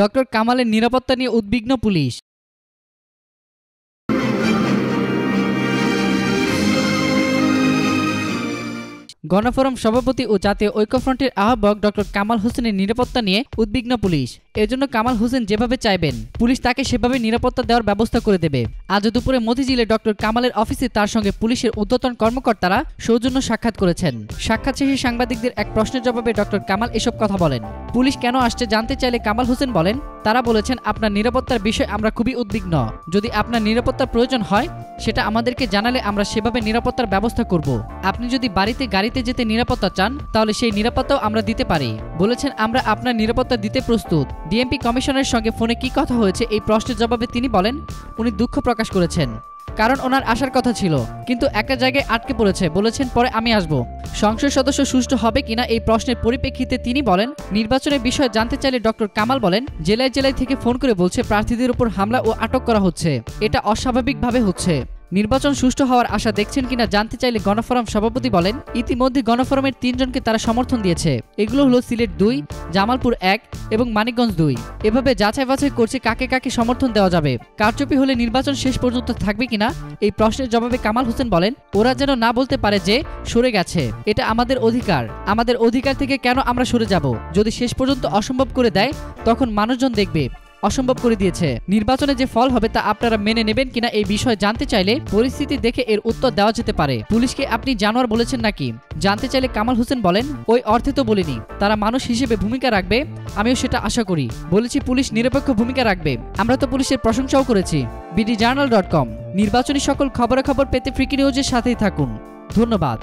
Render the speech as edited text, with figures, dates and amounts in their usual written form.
Doctor কামালের নিরাপত্তা নিয়ে উদ্বিগ্ন পুলিশ। গণফোরাম সভাপতি ও জাতীয় ঐক্যফ্রন্টের আহ্বায়ক ডক্টর কামাল হোসেনের নিরাপত্তা নিয়ে উদ্বিগ্ন পুলিশ। এজন্য কামাল হোসেন যেভাবে চাইবেন পুলিশ তাকে সেভাবে নিরাপত্তা দেওয়ার ব্যবস্থা করে দেবে। আজ দুপুরে মতিঝিলে ডক্টর কামালের অফিসে তার সঙ্গে পুলিশের ঊর্ধ্বতন কর্মকর্তারা সৌজন্য সাক্ষাৎ করেছেন। সাক্ষাৎ শেষে সাংবাদিকদের এক প্রশ্নের জবাবে ডক্টর কামাল এসব কথা বলেন। পুলিশ কেন আসছে জানতে চাইলে কামাল হোসেন বলেন, তারা বলেছেন আপনার নিরাপত্তার বিষয়ে আমরা খুবই উদ্বিগ্ন। যদি আপনার নিরাপত্তার প্রয়োজন হয় সেটা আমাদেরকে জানালে আমরা সেভাবে নিরাপত্তার ব্যবস্থা করব। আপনি যদি বাড়িতে গাড়িতে যেতে নিরাপত্তা চান তাহলে সেই নিরাপত্তাও আমরা দিতে পারি। বলেছেন আমরা আপনার নিরাপত্তা দিতে প্রস্তুত। ডিএমপি কমিশনারের সঙ্গে ফোনে কি কথা হয়েছে এই প্রশ্নের জবাবে তিনি বলেন, উনি দুঃখ প্রকাশ করেছেন, কারণ ওনার আসার কথা ছিল কিন্তু একটা জায়গায় আটকে পড়েছে। বলেছেন পরে আমি আসব। সংসদ সদস্য সুষ্ঠু হবে কিনা এই প্রশ্নের পরিপ্রেক্ষিতে তিনি বলেন, নির্বাচনের বিষয়ে জানতে চাইলে ডক্টর কামাল বলেন, জেলায় জেলায় থেকে ফোন করে বলছে প্রার্থীদের উপর হামলা ও আটক করা হচ্ছে। এটা অস্বাভাবিকভাবে হচ্ছে। নির্বাচন সুষ্ঠু হওয়ার আশা দেখছেন কিনা জানতে চাইলে গণফোরাম সভাপতি বলেন, ইতিমধ্যে গণফোরামের 3 জনকে তারা সমর্থন দিয়েছে। এগুলো হলো সিলেট 2, জামালপুর 1 এবং মানিকগঞ্জ 2। এভাবে যাচাই বাছাই করছে কাকে কাকে সমর্থন দেওয়া যাবে। কারচুপি হলে নির্বাচন শেষ পর্যন্ত থাকবে কিনা এই প্রশ্নের জবাবে কামাল হোসেন বলেন, ওরা যেন না বলতে পারে যে সরে গেছে। এটা আমাদের অধিকার। আমাদের অধিকার থেকে কেন আমরা সরে যাব? যদি শেষ পর্যন্ত অসম্ভব করে দেয় তখন মানুষজন দেখবে অসম্ভব করে দিয়েছে। নির্বাচনে যে ফল হবে তা আপনারা মেনে নেবেন কিনা এই বিষয়ে জানতে চাইলে পরিস্থিতি দেখে এর উত্তর দেওয়া যেতে পারে। পুলিশকে আপনি জানোয়ার বলেছেন নাকি জানতে চাইলে কামাল হোসেন বলেন, ওই অর্থে তো বলিনি। তারা মানুষ হিসেবে ভূমিকা রাখবে, আমিও সেটা আশা করি। বলেছি পুলিশ নিরপেক্ষ ভূমিকা রাখবে। আমরা তো পুলিশের প্রশংসাও করেছি। bdjournal.com। নির্বাচনী সকল খবরাখবর পেতে ফ্রিকি নিউজের সাথেই থাকুন। ধন্যবাদ।